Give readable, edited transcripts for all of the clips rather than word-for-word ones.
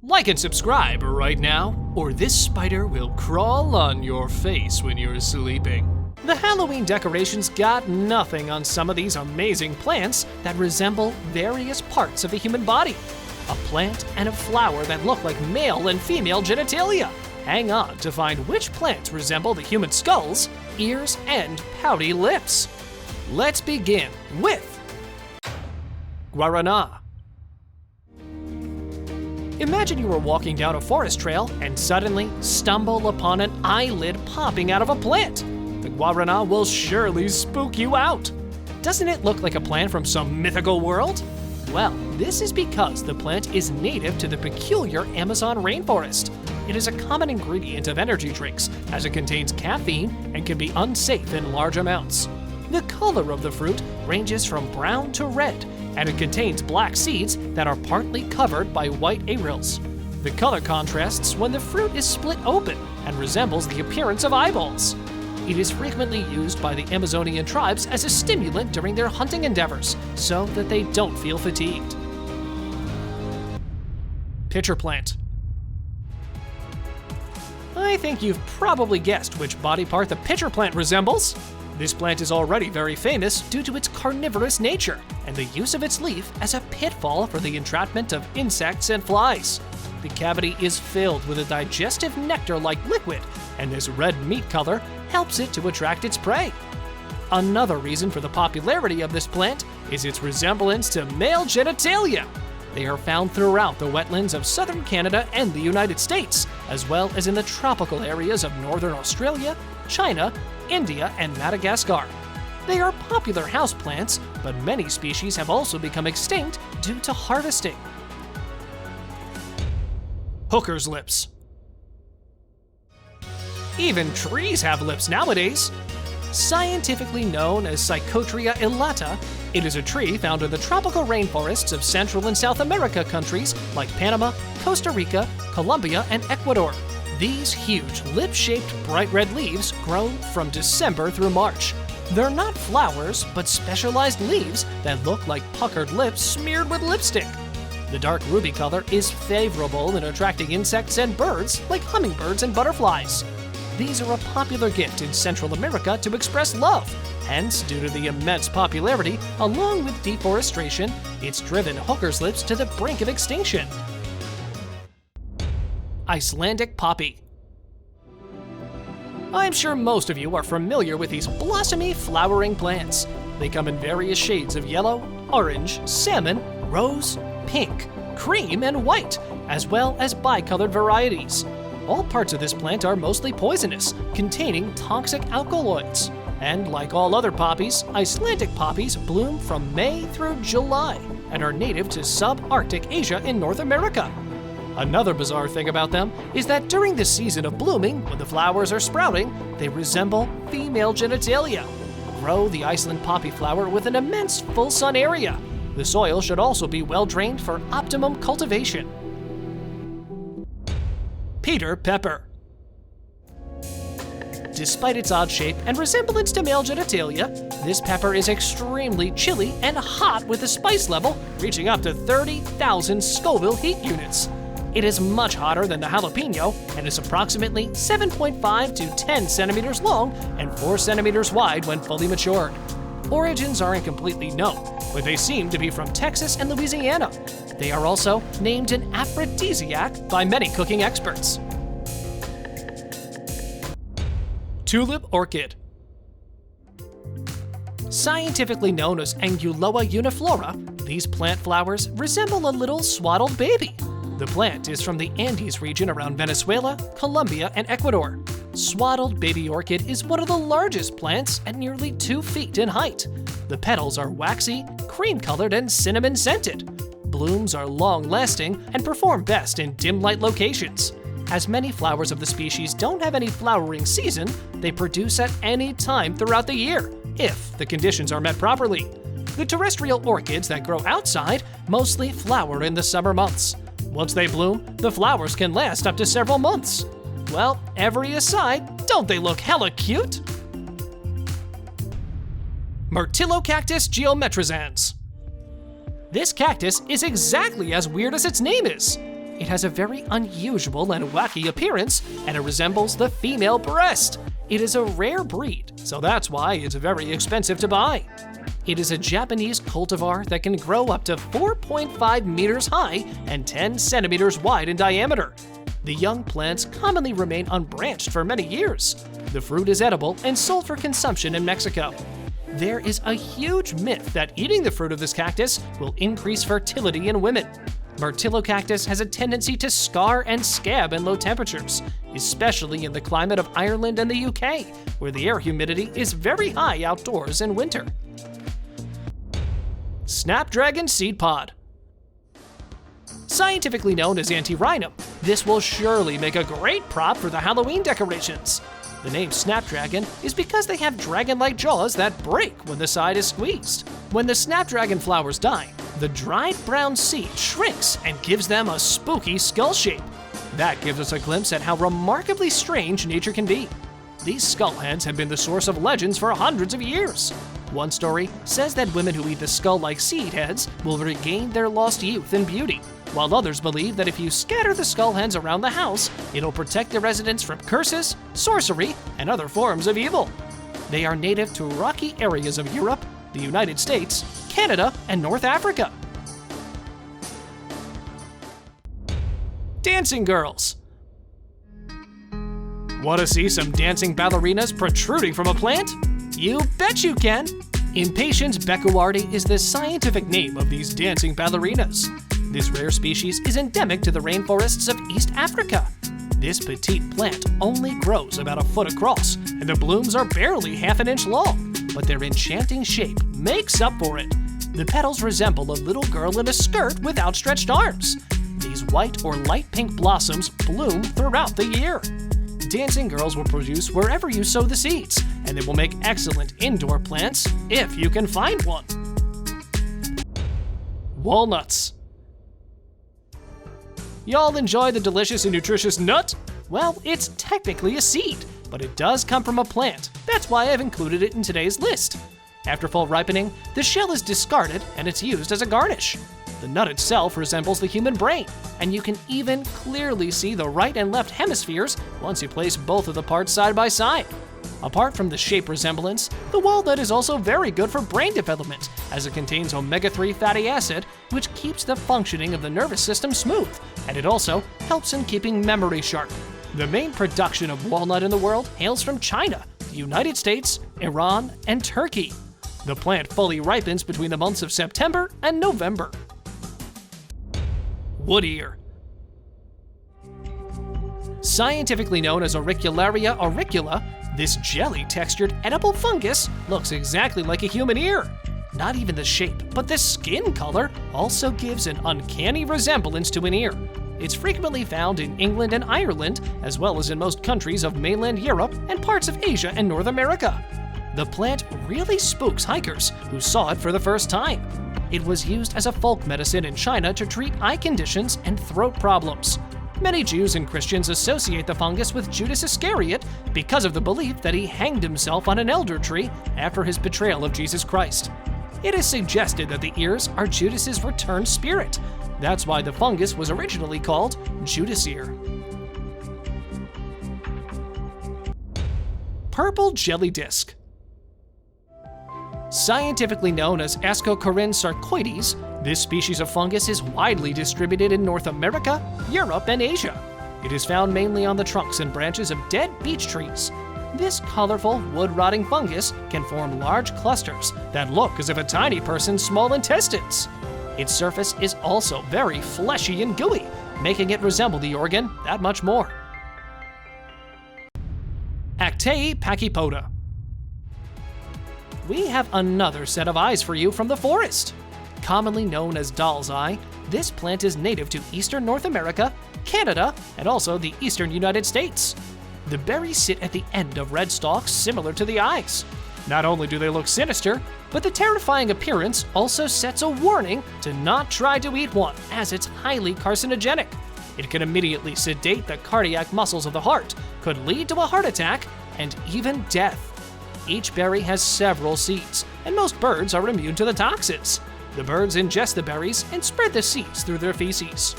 Like and subscribe right now, or this spider will crawl on your face when you're sleeping. The Halloween decorations got nothing on some of these amazing plants that resemble various parts of the human body. A plant and a flower that look like male and female genitalia. Hang on to find which plants resemble the human skulls, ears, and pouty lips. Let's begin with Guarana. Imagine you were walking down a forest trail and suddenly stumble upon an eyelid popping out of a plant. The Guarana will surely spook you out. Doesn't it look like a plant from some mythical world? Well, this is because the plant is native to the peculiar Amazon rainforest. It is a common ingredient of energy drinks as it contains caffeine and can be unsafe in large amounts. The color of the fruit ranges from brown to red, and it contains black seeds that are partly covered by white arils. The color contrasts when the fruit is split open and resembles the appearance of eyeballs. It is frequently used by the Amazonian tribes as a stimulant during their hunting endeavors, so that they don't feel fatigued. Pitcher plant. I think you've probably guessed which body part the pitcher plant resembles. This plant is already very famous due to its carnivorous nature and the use of its leaf as a pitfall for the entrapment of insects and flies. The cavity is filled with a digestive nectar-like liquid, and this red meat color helps it to attract its prey. Another reason for the popularity of this plant is its resemblance to male genitalia. They are found throughout the wetlands of southern Canada and the United States, as well as in the tropical areas of northern Australia, China, India, and Madagascar. They are popular houseplants, but many species have also become extinct due to harvesting. Hooker's lips. Even trees have lips nowadays. Scientifically known as Psychotria elata, it is a tree found in the tropical rainforests of Central and South America countries like Panama, Costa Rica, Colombia, and Ecuador. These huge, lip-shaped, bright red leaves grow from December through March. They're not flowers, but specialized leaves that look like puckered lips smeared with lipstick. The dark ruby color is favorable in attracting insects and birds like hummingbirds and butterflies. These are a popular gift in Central America to express love. Hence, due to the immense popularity, along with deforestation, it's driven hooker's lips to the brink of extinction. Icelandic Poppy. I'm sure most of you are familiar with these blossomy, flowering plants. They come in various shades of yellow, orange, salmon, rose, pink, cream, and white, as well as bicolored varieties. All parts of this plant are mostly poisonous, containing toxic alkaloids. And like all other poppies, Icelandic poppies bloom from May through July and are native to subarctic Asia in North America. Another bizarre thing about them is that during the season of blooming, when the flowers are sprouting, they resemble female genitalia. Grow the Iceland poppy flower with an immense full sun area. The soil should also be well drained for optimum cultivation. Peter pepper. Despite its odd shape and resemblance to male genitalia, this pepper is extremely chilly and hot with a spice level reaching up to 30,000 Scoville heat units. It is much hotter than the jalapeno and is approximately 7.5 to 10 centimeters long and 4 centimeters wide when fully matured. Origins aren't completely known, but they seem to be from Texas and Louisiana. They are also named an aphrodisiac by many cooking experts. Tulip orchid. Scientifically known as Anguloa uniflora, these plant flowers resemble a little swaddled baby. The plant is from the Andes region around Venezuela, Colombia, and Ecuador. Swaddled baby orchid is one of the largest plants at nearly 2 feet in height. The petals are waxy, cream-colored, and cinnamon-scented. Blooms are long-lasting and perform best in dim light locations. As many flowers of the species don't have any flowering season, they produce at any time throughout the year, if the conditions are met properly. The terrestrial orchids that grow outside mostly flower in the summer months. Once they bloom, the flowers can last up to several months. Well, every aside, don't they look hella cute? Myrtillocactus Geometrizans. This cactus is exactly as weird as its name is. It has a very unusual and wacky appearance, and it resembles the female breast. It is a rare breed, so that's why it's very expensive to buy. It is a Japanese cultivar that can grow up to 4.5 meters high and 10 centimeters wide in diameter. The young plants commonly remain unbranched for many years. The fruit is edible and sold for consumption in Mexico. There is a huge myth that eating the fruit of this cactus will increase fertility in women. Myrtillocactus has a tendency to scar and scab in low temperatures, especially in the climate of Ireland and the UK, where the air humidity is very high outdoors in winter. Snapdragon seed pod. Scientifically known as antirrhinum, this will surely make a great prop for the Halloween decorations. The name Snapdragon is because they have dragon-like jaws that break when the side is squeezed. When the Snapdragon flowers die, the dried brown seed shrinks and gives them a spooky skull shape. That gives us a glimpse at how remarkably strange nature can be. These skull heads have been the source of legends for hundreds of years. One story says that women who eat the skull-like seed heads will regain their lost youth and beauty, while others believe that if you scatter the skull heads around the house, it'll protect the residents from curses, sorcery, and other forms of evil. They are native to rocky areas of Europe, the United States, Canada, and North Africa. Dancing girls. Want to see some dancing ballerinas protruding from a plant? You bet you can! Impatiens beckuardi is the scientific name of these dancing ballerinas. This rare species is endemic to the rainforests of East Africa. This petite plant only grows about a foot across, and the blooms are barely half an inch long, but their enchanting shape makes up for it. The petals resemble a little girl in a skirt with outstretched arms. These white or light pink blossoms bloom throughout the year. Dancing girls will produce wherever you sow the seeds, and they will make excellent indoor plants if you can find one. Walnuts. Y'all enjoy the delicious and nutritious nut? Well, it's technically a seed, but it does come from a plant. That's why I've included it in today's list. After full ripening, the shell is discarded and it's used as a garnish. The nut itself resembles the human brain, and you can even clearly see the right and left hemispheres once you place both of the parts side by side. Apart from the shape resemblance, the walnut is also very good for brain development, as it contains omega-3 fatty acid, which keeps the functioning of the nervous system smooth, and it also helps in keeping memory sharp. The main production of walnut in the world hails from China, the United States, Iran, and Turkey. The plant fully ripens between the months of September and November. Wood ear. Scientifically known as Auricularia auricula, this jelly-textured edible fungus looks exactly like a human ear. Not even the shape, but the skin color also gives an uncanny resemblance to an ear. It's frequently found in England and Ireland, as well as in most countries of mainland Europe and parts of Asia and North America. The plant really spooks hikers who saw it for the first time. It was used as a folk medicine in China to treat eye conditions and throat problems. Many Jews and Christians associate the fungus with Judas Iscariot because of the belief that he hanged himself on an elder tree after his betrayal of Jesus Christ. It is suggested that the ears are Judas's returned spirit. That's why the fungus was originally called Judas ear. Purple jellydisc. Scientifically known as Ascocorinne sarcoides, this species of fungus is widely distributed in North America, Europe, and Asia. It is found mainly on the trunks and branches of dead beech trees. This colorful, wood-rotting fungus can form large clusters that look as if a tiny person's small intestines. Its surface is also very fleshy and gooey, making it resemble the organ that much more. Actaea pachypoda. We have another set of eyes for you from the forest. Commonly known as doll's eye, this plant is native to eastern North America, Canada, and also the eastern United States. The berries sit at the end of red stalks similar to the eyes. Not only do they look sinister, but the terrifying appearance also sets a warning to not try to eat one, as it's highly carcinogenic. It can immediately sedate the cardiac muscles of the heart, could lead to a heart attack, and even death. Each berry has several seeds, and most birds are immune to the toxins. The birds ingest the berries and spread the seeds through their feces.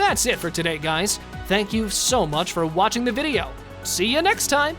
That's it for today, guys. Thank you so much for watching the video. See you next time!